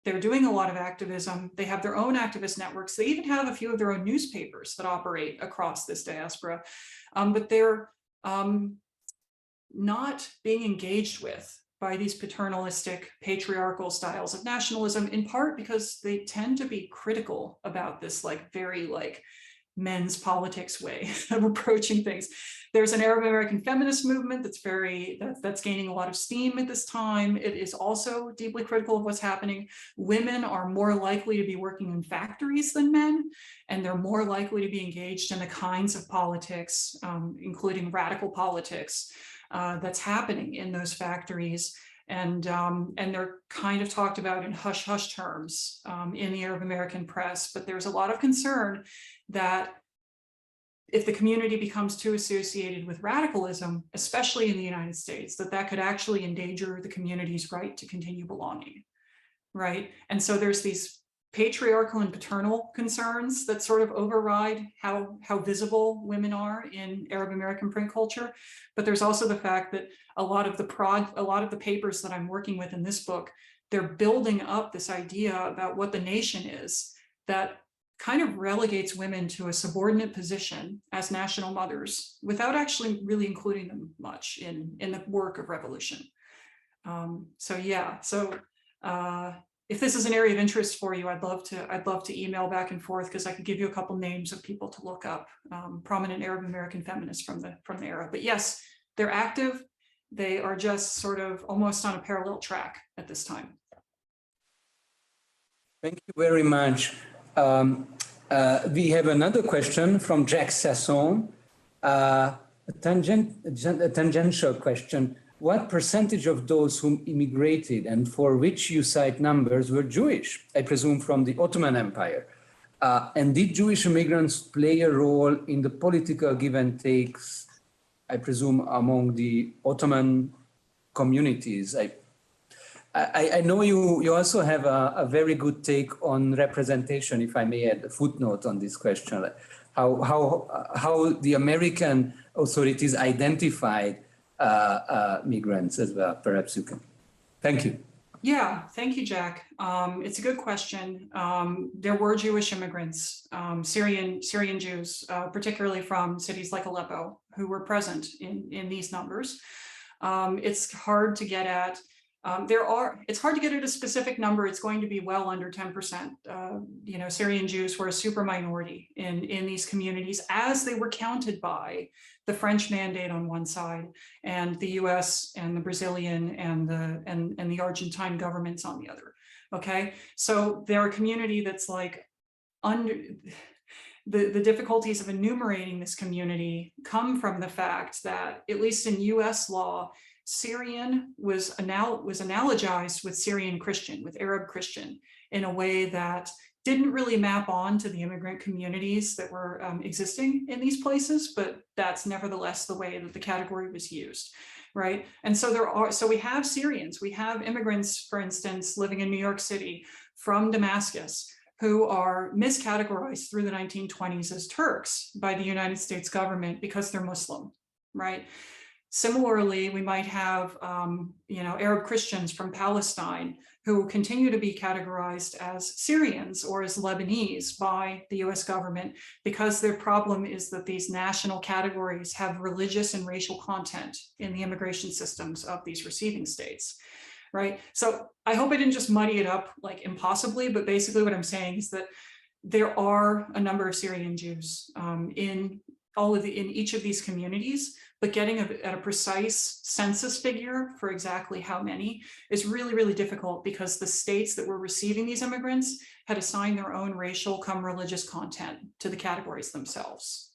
They're doing a lot of activism. They have their own activist networks. They even have a few of their own newspapers that operate across this diaspora, but they're not being engaged with by these paternalistic, patriarchal styles of nationalism, in part because they tend to be critical about this very men's politics way of approaching things. There's an Arab American feminist movement that's gaining a lot of steam at this time. It is also deeply critical of what's happening. Women are more likely to be working in factories than men, and they're more likely to be engaged in the kinds of politics, including radical politics, that's happening in those factories. And they're kind of talked about in hush-hush terms in the Arab American press, but there's a lot of concern that if the community becomes too associated with radicalism, especially in the United States, that could actually endanger the community's right to continue belonging, right? And so there's these patriarchal and paternal concerns that sort of override how visible women are in Arab American print culture. But there's also the fact that a lot of the papers that I'm working with in this book, they're building up this idea about what the nation is that kind of relegates women to a subordinate position as national mothers without actually really including them much in the work of revolution. If this is an area of interest for you, I'd love to email back and forth, because I could give you a couple names of people to look up, prominent Arab American feminists from the era. But yes, they're active. They are just sort of almost on a parallel track at this time. Thank you very much. We have another question from Jack Sasson, a tangential question. What percentage of those whom immigrated and for which you cite numbers were Jewish, I presume from the Ottoman Empire? And did Jewish immigrants play a role in the political give and takes, I presume, among the Ottoman communities? I know you also have a very good take on representation, if I may add a footnote on this question, how the American authorities identified migrants as well. Perhaps you can. Thank you. Yeah, thank you, Jack. It's a good question. There were Jewish immigrants, Syrian Jews, particularly from cities like Aleppo, who were present in these numbers. It's hard to get at. It's hard to get at a specific number. It's going to be well under 10%. Syrian Jews were a super minority in these communities, as they were counted by the French mandate on one side, and the U.S. and the Brazilian and the Argentine governments on the other. Okay, so they're a community that's like under. The difficulties of enumerating this community come from the fact that, at least in U.S. law, Syrian was analogized with Syrian Christian, with Arab Christian, in a way that didn't really map on to the immigrant communities that were existing in these places, but that's nevertheless the way that the category was used, right? And so we have Syrians, we have immigrants, for instance, living in New York City from Damascus, who are miscategorized through the 1920s as Turks by the United States government because they're Muslim, right? Similarly, we might have, Arab Christians from Palestine who continue to be categorized as Syrians or as Lebanese by the US government, because their problem is that these national categories have religious and racial content in the immigration systems of these receiving states, right? So I hope I didn't just muddy it up like impossibly, but basically what I'm saying is that there are a number of Syrian Jews in each of these communities, but getting at a precise census figure for exactly how many is really, really difficult, because the states that were receiving these immigrants had assigned their own racial cum religious content to the categories themselves.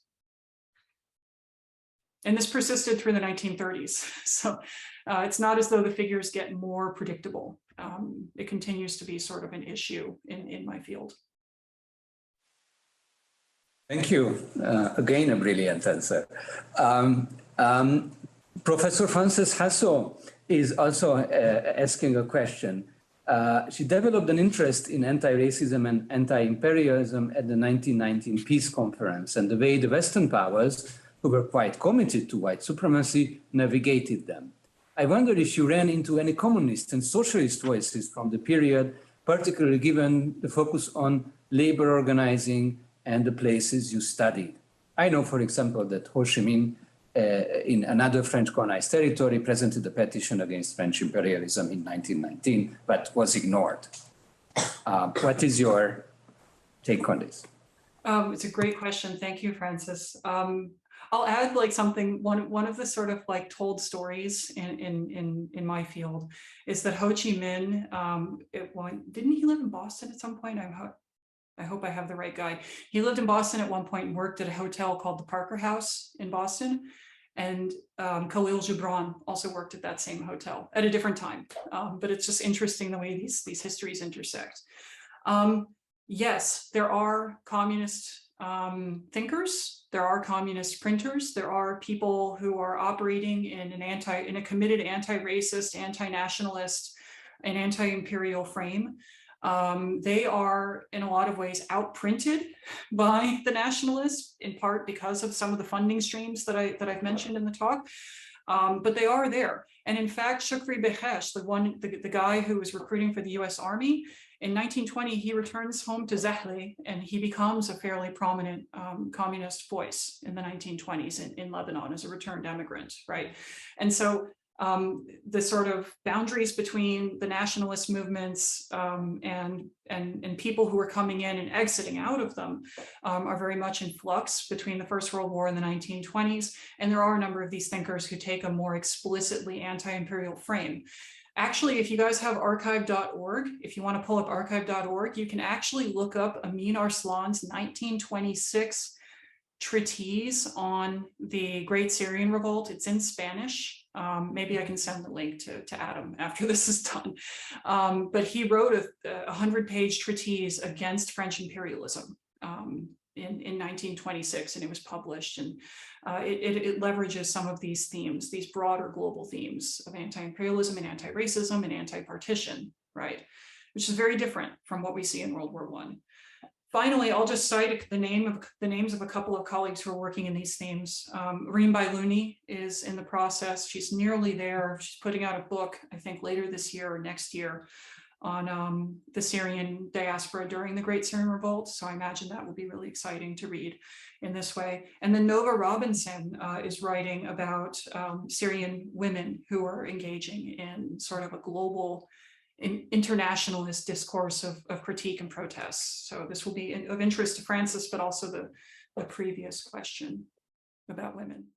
And this persisted through the 1930s. So it's not as though the figures get more predictable. It continues to be sort of an issue in my field. Thank you. Again, a brilliant answer. Professor Frances Hasso is also asking a question. She developed an interest in anti-racism and anti-imperialism at the 1919 Peace Conference, and the way the Western powers, who were quite committed to white supremacy, navigated them. I wonder if you ran into any communist and socialist voices from the period, particularly given the focus on labor organizing and the places you studied. I know, for example, that Ho Chi Minh, in another French colonized territory, presented a petition against French imperialism in 1919, but was ignored. What is your take on this? It's a great question. Thank you, Francis. I'll add like something, one of the sort of like told stories in my field is that Ho Chi Minh, didn't he live in Boston at some point? I hope I have the right guy. He lived in Boston at one point and worked at a hotel called the Parker House in Boston. And Khalil Gibran also worked at that same hotel at a different time. But it's just interesting the way these histories intersect. Yes, there are communist thinkers, there are communist printers, there are people who are operating in a committed anti-racist, anti-nationalist, and anti-imperial frame. They are in a lot of ways outprinted by the nationalists, in part because of some of the funding streams that I've mentioned in the talk. But they are there. And in fact, Shukri Behesh, the guy who was recruiting for the US Army, in 1920, he returns home to Zahle and he becomes a fairly prominent communist voice in the 1920s in Lebanon as a returned immigrant, right? And so the sort of boundaries between the nationalist movements and people who are coming in and exiting out of them are very much in flux between the First World War and the 1920s. And there are a number of these thinkers who take a more explicitly anti-imperial frame. Actually, if you guys have archive.org, if you want to pull up archive.org, you can actually look up Amin Arslan's 1926 treatise on the Great Syrian Revolt. It's in Spanish. Maybe I can send the link to Adam after this is done. But he wrote a 100-page treatise against French imperialism in 1926, and it was published. And it leverages some of these themes, these broader global themes of anti-imperialism and anti-racism and anti-partition, right? Which is very different from what we see in World War I. Finally, I'll just cite the names of a couple of colleagues who are working in these themes. Reem Bailouni is in the process. She's nearly there. She's putting out a book, I think later this year or next year, on the Syrian diaspora during the Great Syrian Revolt. So I imagine that will be really exciting to read in this way. And then Nova Robinson is writing about Syrian women who are engaging in sort of a global internationalist discourse of critique and protests. So this will be of interest to Francis, but also the previous question about women.